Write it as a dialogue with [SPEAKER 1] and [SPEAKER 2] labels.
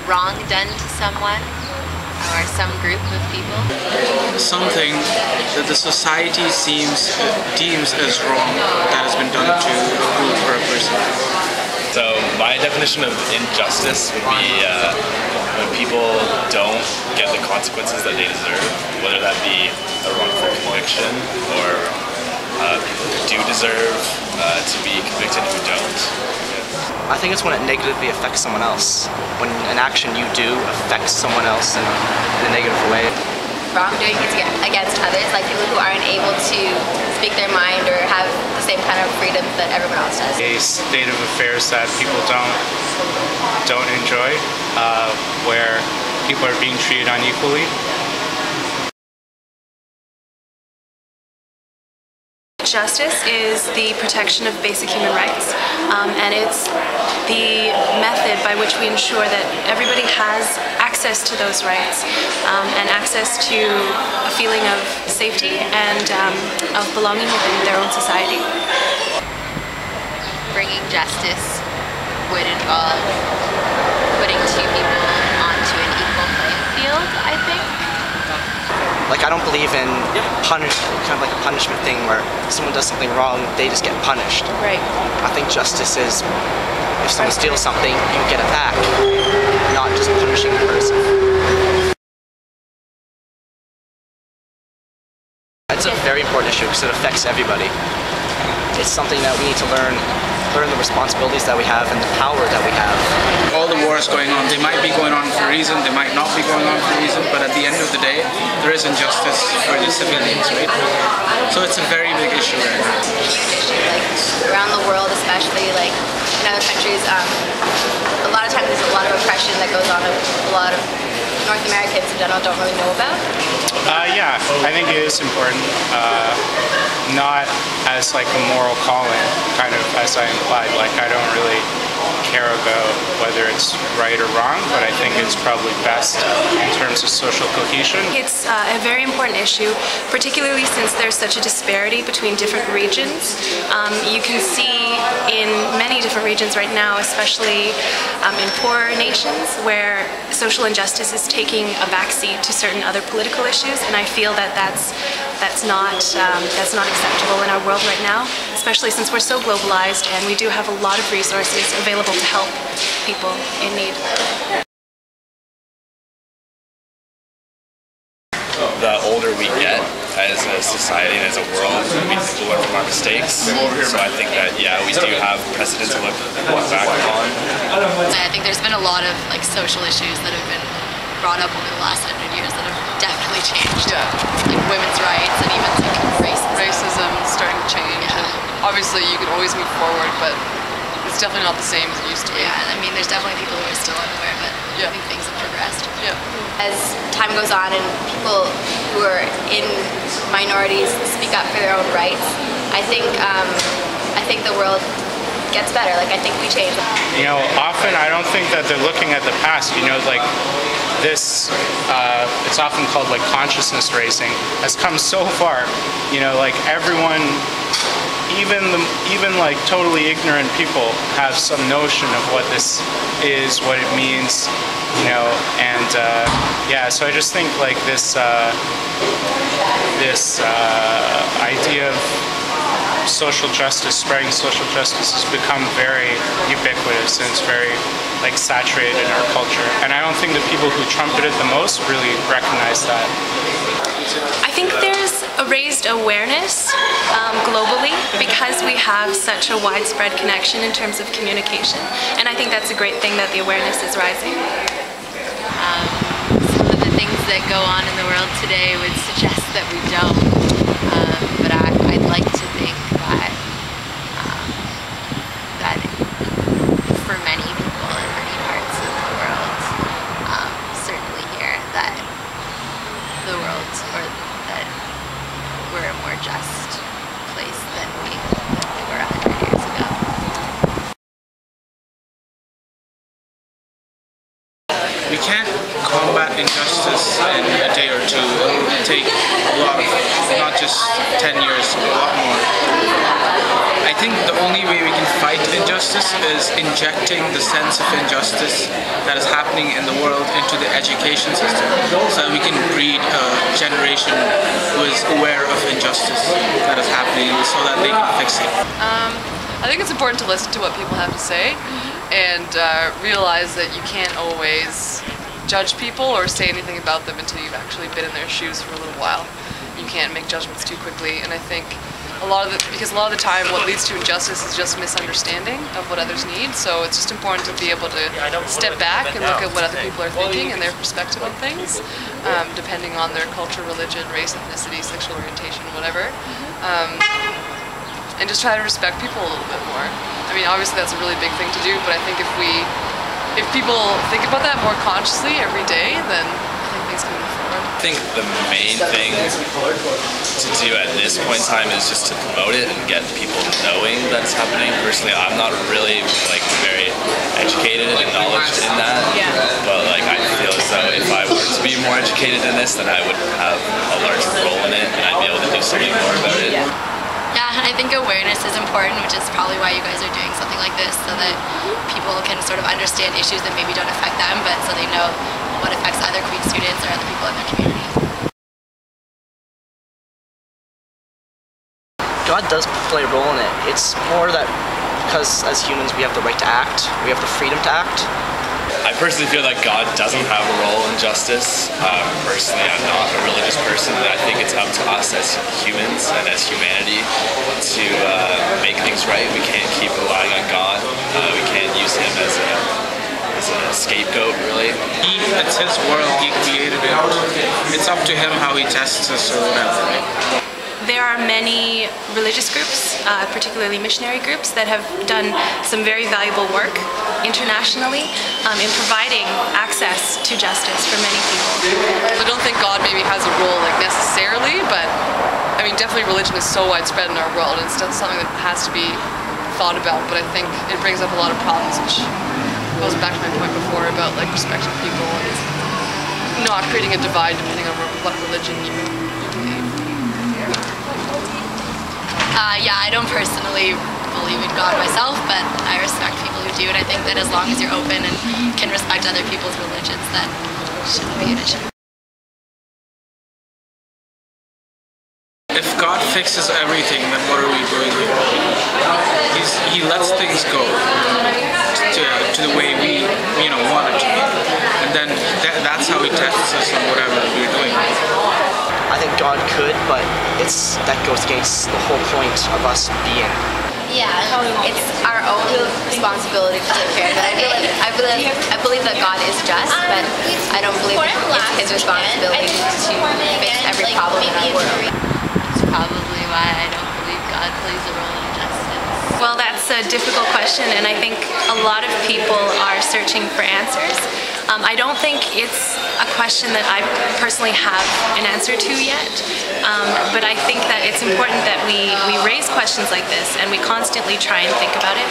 [SPEAKER 1] wrong done to someone or some group of people?
[SPEAKER 2] Something that the society deems as wrong that has been done to a group or a person.
[SPEAKER 3] So my definition of injustice would be when people don't get the consequences that they deserve, whether that be a wrongful conviction or people who do deserve to be convicted who don't.
[SPEAKER 4] I think it's when it negatively affects someone else. When an action you do affects someone else in a negative way.
[SPEAKER 1] Wrongdoing against others, like people who aren't able to speak their mind or have the same kind of freedoms that everyone else does.
[SPEAKER 5] A state of affairs that people don't enjoy, where people are being treated unequally.
[SPEAKER 6] Justice is the protection of basic human rights, and it's the method by which we ensure that everybody has access to those rights and access to a feeling of safety and of belonging within their own society.
[SPEAKER 1] Bringing justice would involve putting two people onto an equal playing field, I think.
[SPEAKER 4] Like, I don't believe in kind of like a punishment thing where someone does something wrong, they just get punished.
[SPEAKER 6] Right.
[SPEAKER 4] I think justice is if someone steals something, you get it back, not just punishing the person. It's a very important issue because it affects everybody. It's something that we need to learn the responsibilities that we have and the power that we have.
[SPEAKER 2] All the wars going on, they might be going on for a reason, they might not be going on for a reason, but at the end of the day, there is injustice for the civilians, right? So it's a very big issue right now.
[SPEAKER 1] Huge issue, like around the world, especially like in other countries. A lot of times there's a lot of oppression that goes on. A lot of North Americans in general don't really know about.
[SPEAKER 5] Yeah, I think it is important. Not as like a moral calling, kind of as I implied. Like, I don't really care about whether it's right or wrong, but I think it's probably best in terms of social cohesion.
[SPEAKER 6] It's a very important issue, particularly since there's such a disparity between different regions. You can see in many different regions right now, especially in poorer nations, where social injustice is taking a backseat to certain other political issues, and I feel that that's not acceptable in our world right now, especially since we're so globalized and we do have a lot of resources available to help people in need.
[SPEAKER 3] The older we get as a society and as a world, we learn from our mistakes. So I think that, yeah, we do have precedent to look back on.
[SPEAKER 1] I think there's been a lot of like social issues that have been brought up over the last 100 years that have definitely changed.
[SPEAKER 7] Yeah.
[SPEAKER 1] Like women's rights and even like
[SPEAKER 7] Racism is starting to change.
[SPEAKER 1] Yeah.
[SPEAKER 7] And obviously you can always move forward, but it's definitely not the same as it used to be.
[SPEAKER 1] Yeah, I mean there's definitely people who are still unaware, but
[SPEAKER 7] Yeah.
[SPEAKER 1] I think things have progressed.
[SPEAKER 7] Yeah.
[SPEAKER 1] As time goes on and people who are in minorities speak up for their own rights, I think the world gets better. Like, I think we change.
[SPEAKER 5] You know, often I don't think that they're looking at the past. You know, like this, it's often called like consciousness racing, has come so far. You know, like everyone, even like totally ignorant people have some notion of what this is, what it means. You know, and yeah, so I just think like this idea of social justice, spreading social justice, has become very ubiquitous and it's very like saturated in our culture. And I don't think the people who trumpet it the most really recognize that.
[SPEAKER 6] I think there's a raised awareness globally because we have such a widespread connection in terms of communication, and I think that's a great thing that the awareness is rising.
[SPEAKER 1] Some of the things that go on in the world today would suggest that we don't, but I'd like to think that for many people in many parts of the world, certainly here, that the world, or that we're a more just place than we were 100 years ago.
[SPEAKER 2] We can't combat injustice in a day or two. It will take a lot of injustice is injecting the sense of injustice that is happening in the world into the education system so that we can breed a generation who is aware of injustice that is happening so that they can fix it.
[SPEAKER 7] I think it's important to listen to what people have to say and realize that you can't always judge people or say anything about them until you've actually been in their shoes for a little while. You can't make judgments too quickly, and I think because a lot of the time what leads to injustice is just misunderstanding of what others need, so it's just important to be able to step back and look at what other people are thinking and their perspective on things, depending on their culture, religion, race, ethnicity, sexual orientation, whatever. And just try to respect people a little bit more. I mean, obviously that's a really big thing to do, but I think if people think about that more consciously every day, then I think things can move forward.
[SPEAKER 3] I think the main thing to do at this point in time is just to promote it and get people knowing that it's happening. Personally, I'm not really very educated and knowledgeable in that, but I feel as though if I were to be more educated in this, then I would have a larger role in it and I'd be able to do something more about it.
[SPEAKER 1] Yeah, I think awareness is important, which is probably why you guys are doing something like this, so that people can sort of understand issues that maybe don't affect them, but so they know what affects other Queen students or other people in their community.
[SPEAKER 4] God does play a role in it. It's more that because as humans we have the right to act, we have the freedom to act.
[SPEAKER 3] I personally feel that God doesn't have a role in justice. Personally, I'm not a religious person, and I think it's up to us as humans and as humanity to make things right. We can't keep relying on God. We can't use Him as a scapegoat, really.
[SPEAKER 2] It's His world, He created it. It's up to Him how He tests us or whatever, right?
[SPEAKER 6] There are many religious groups, particularly missionary groups, that have done some very valuable work internationally in providing access to justice for many people.
[SPEAKER 7] I don't think God maybe has a role necessarily, but I mean definitely religion is so widespread in our world and it's something that has to be thought about, but I think it brings up a lot of problems, which goes back to my point before about respecting people and not creating a divide depending on what religion you believe.
[SPEAKER 1] Yeah, I don't personally believe in God myself, but I respect people who do, and I think that as long as you're open and can respect other people's religions, that shouldn't be an issue.
[SPEAKER 2] If God fixes everything, then what are we doing here? He lets things go to the way we want it to be, and then that's how He tests us on whatever we're doing.
[SPEAKER 4] I think God could, but that goes against the whole point of us being.
[SPEAKER 1] Yeah, it's our own responsibility to take care of it. I believe that God is just, but I don't believe it's His responsibility to fix every problem in our world. It's probably why I don't believe God plays a role in justice.
[SPEAKER 6] Well, that's a difficult question, and I think a lot of people are searching for answers. I don't think it's a question that I personally have an answer to yet, but I think that it's important that we raise questions like this and we constantly try and think about it.